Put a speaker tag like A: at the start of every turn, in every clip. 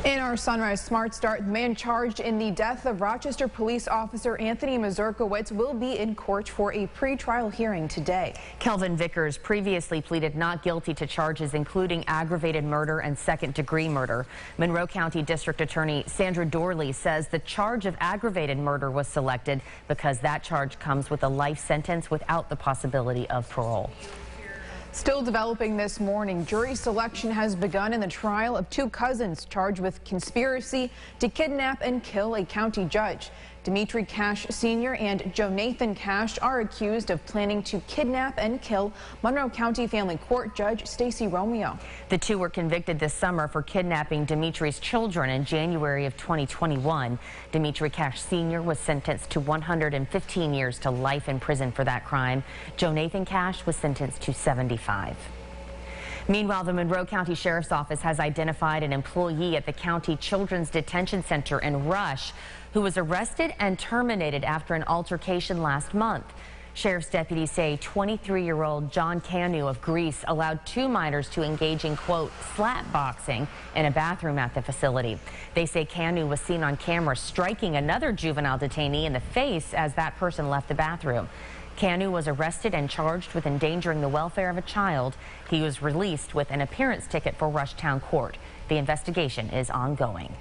A: In our Sunrise Smart Start, the man charged in the death of Rochester police officer Anthony Mazurkowitz will be in court for a pretrial hearing today.
B: Kelvin Vickers previously pleaded not guilty to charges including aggravated murder and second-degree murder. Monroe County District Attorney Sandra Dorley says the charge of aggravated murder was selected because that charge comes with a life sentence without the possibility of parole.
A: Still developing this morning, jury selection has begun in the trial of two cousins charged with conspiracy to kidnap and kill a county judge. Dimitri Cash Sr. and Jonathan Cash are accused of planning to kidnap and kill Monroe County Family Court Judge Stacy Romeo. The two were convicted this summer for kidnapping Dimitri's children in January of 2021. Dimitri Cash Sr. was sentenced to 115 years to life in prison for that crime. Jonathan Cash was sentenced to 75. Meanwhile, the Monroe County Sheriff's Office has identified an employee at the County Children's Detention Center in Rush who was arrested and terminated after an altercation last month. Sheriff's deputies say 23-year-old John Canu of Greece allowed two minors to engage in, quote, slap boxing in a bathroom at the facility. They say Canu was seen on camera striking another juvenile detainee in the face as that person left the bathroom. Canu was arrested and charged with endangering the welfare of a child. He was released with an appearance ticket for Rush Town Court. The investigation is ongoing.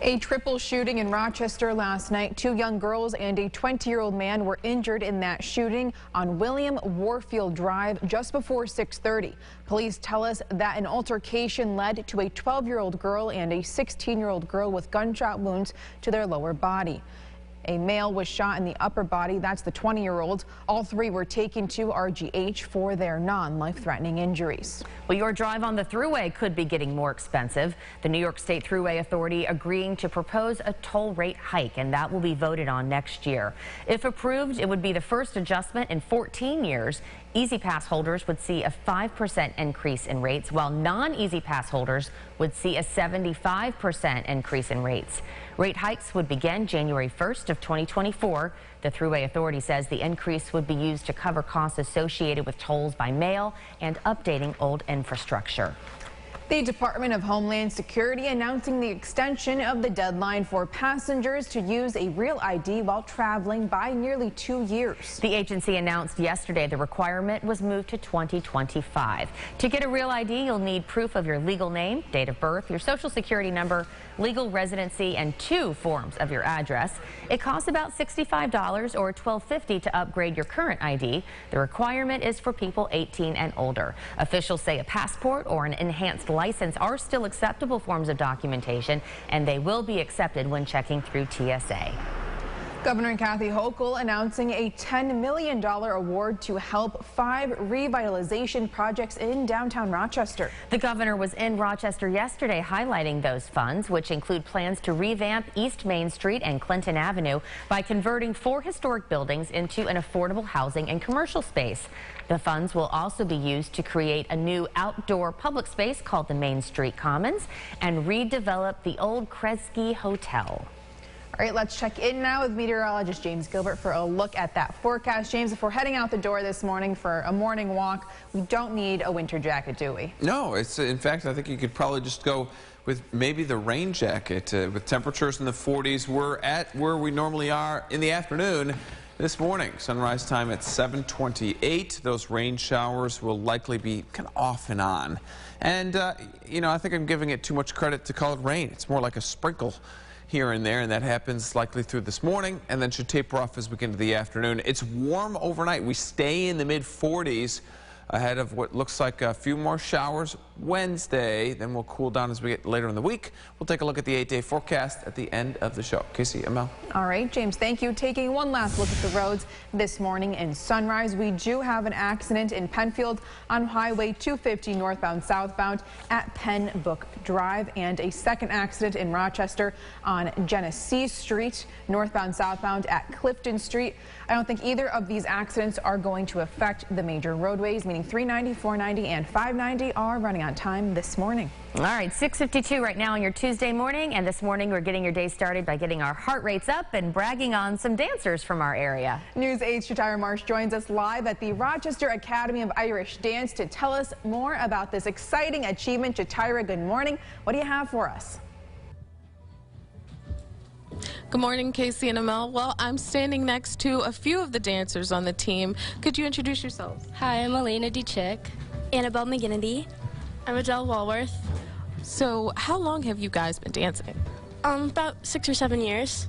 A: A triple shooting in Rochester last night. Two young girls and a 20-year-old man were injured in that shooting on William Warfield Drive just before 6:30. Police tell us that an altercation led to a 12-year-old girl and a 16-year-old girl with gunshot wounds to their lower body. A male was shot in the upper body. That's the 20-year-old. All three were taken to RGH for their non-life-threatening injuries. Well, your drive on the Thruway could be getting more expensive. The New York State Thruway Authority agreeing to propose a toll rate hike, and that will be voted on next year. If approved, it would be the first adjustment in 14 years. Easy Pass holders would see a 5% increase in rates, while non-Easy Pass holders would see a 75% increase in rates. Rate hikes would begin January 1st of 2024. The Thruway Authority says the increase would be used to cover costs associated with tolls by mail and updating old infrastructure. The Department of Homeland Security announcing the extension of the deadline for passengers to use a real ID while traveling by nearly 2 years. The agency announced yesterday the requirement was moved to 2025. To get a real ID, you'll need proof of your legal name, date of birth, your social security number, legal residency, and 2 forms of your address. It costs about $65 or $12.50 to upgrade your current ID. The requirement is for people 18 and older. Officials say a passport or an enhanced license are still acceptable forms of documentation, and they will be accepted when checking through TSA. Governor Kathy Hochul announcing a $10 million award to help 5 revitalization projects in downtown Rochester. The governor was in Rochester yesterday highlighting those funds, which include plans to revamp East Main Street and Clinton Avenue by converting 4 historic buildings into an affordable housing and commercial space. The funds will also be used to create a new outdoor public space called the Main Street Commons and redevelop the old Kresge Hotel. All right, let's check in now with meteorologist James Gilbert for a look at that forecast. James, if we're heading out the door this morning for a morning walk, we don't need a winter jacket, do we? No, in fact, I think you could probably just go with maybe the rain jacket. With temperatures in the 40s, we're at where we normally are in the afternoon this morning. Sunrise time at 7:28. Those rain showers will likely be kind of off and on. And, you know, I think I'm giving it too much credit to call it rain. It's more like a sprinkle here and there, and that happens likely through this morning and then should taper off as we get into the afternoon. It's warm overnight. We stay in the mid-40s ahead of what looks like a few more showers Wednesday. Then we'll cool down as we get later in the week. We'll take a look at the 8-day forecast at the end of the show. Casey, Mel. All right, James, thank you. Taking one last look at the roads this morning in Sunrise. We do have an accident in Penfield on Highway 250 northbound southbound at Penbook Drive, and a second accident in Rochester on Genesee Street northbound southbound at Clifton Street. I don't think either of these accidents are going to affect the major roadways, meaning 390, 490, and 590 are running on time this morning. All right, 6:52 right now on your Tuesday morning, and this morning we're getting your day started by getting our heart rates up and bragging on some dancers from our area. News 8's Shatira Marsh joins us live at the Rochester Academy of Irish Dance to tell us more about this exciting achievement. Shatira, good morning. What do you have for us?
C: Good morning, Casey and Amel. Well, I'm standing next to a few of the dancers on the team. Could you introduce yourselves?
D: Hi, I'm Elena DeChick.
E: Annabelle McGinnity.
F: I'm Adele Walworth.
C: So, how long have you guys been dancing?
F: About 6 or 7 years.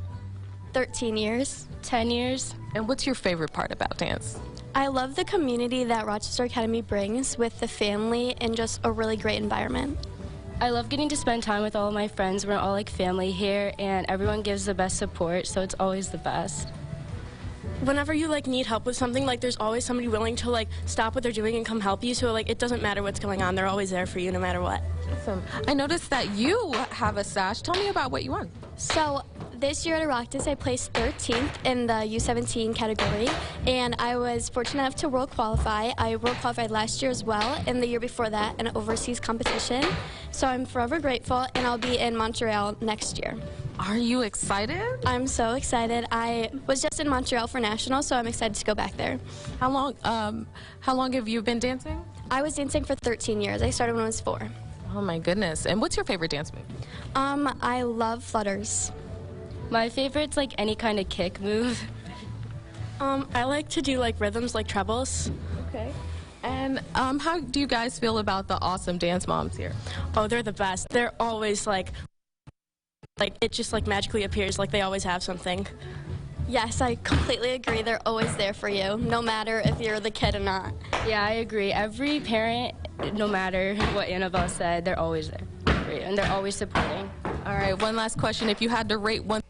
E: 13 years.
D: 10 years.
C: And what's your favorite part about dance?
E: I love the community that Rochester Academy brings with the family and just a really great environment.
D: I love getting to spend time with all of my friends. We're all like family here, and everyone gives the best support, so it's always the best.
F: Whenever you need help with something, there's always somebody willing to stop what they're doing and come help you. So it doesn't matter what's going on. They're always there for you no matter what.
C: Awesome. I noticed that you have a sash. Tell me about what you won.
E: So this year at Oireachtas, I placed 13th in the U17 category, and I was fortunate enough to world qualify. I world qualified last year as well, and the year before that in an overseas competition. So I'm forever grateful, and I'll be in Montreal next year.
C: Are you excited?
E: I'm so excited. I was just in Montreal for Nationals, so I'm excited to go back there.
C: How long have you been dancing?
E: I was dancing for 13 years. I started when I was 4.
C: Oh my goodness. And what's your favorite dance move?
E: I love flutters.
D: My favorite's any kind of kick move.
F: I like to do rhythms like trebles.
C: Okay. And how do you guys feel about the awesome dance moms here?
F: Oh, they're the best. They're always it just magically appears, they always have something.
E: Yes, I completely agree. They're always there for you, no matter if you're the kid or not.
D: Yeah, I agree. Every parent, no matter what Annabelle said, they're always there for you, and they're always supporting.
C: All right, one last question. If you had to rate one...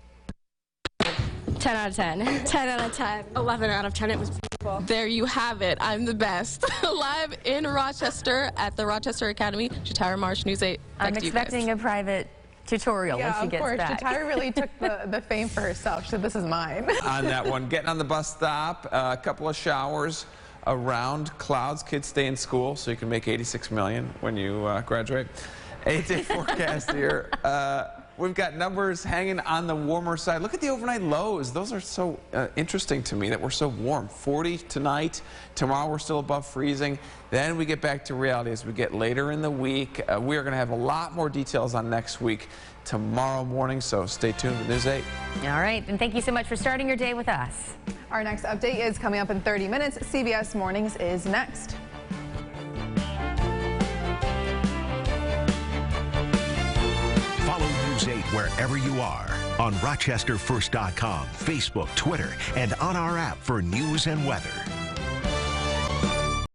D: 10 out of 10.
E: 10 out of 10.
F: 11 out of 10. It was beautiful.
C: There you have it. I'm the best. Live in Rochester at the Rochester Academy. Shatara Marsh, News 8.
B: I'm expecting a private tutorial when she gets back.
A: Shatara really took the fame for herself. She said, this is mine.
G: On that one, getting on the bus stop, a couple of showers around clouds. Kids stay in school so you can make $86 million when you graduate. 8-day forecast here. We've got numbers hanging on the warmer side. Look at the overnight lows. Those are so interesting to me that we're so warm. 40 tonight. Tomorrow we're still above freezing. Then we get back to reality as we get later in the week. We are going to have a lot more details on next week tomorrow morning, so stay tuned to News 8.
B: All right, and thank you so much for starting your day with us.
A: Our next update is coming up in 30 minutes. CBS Mornings is next.
H: Follow News 8 wherever you are on RochesterFirst.com, Facebook, Twitter, and on our app for news and weather.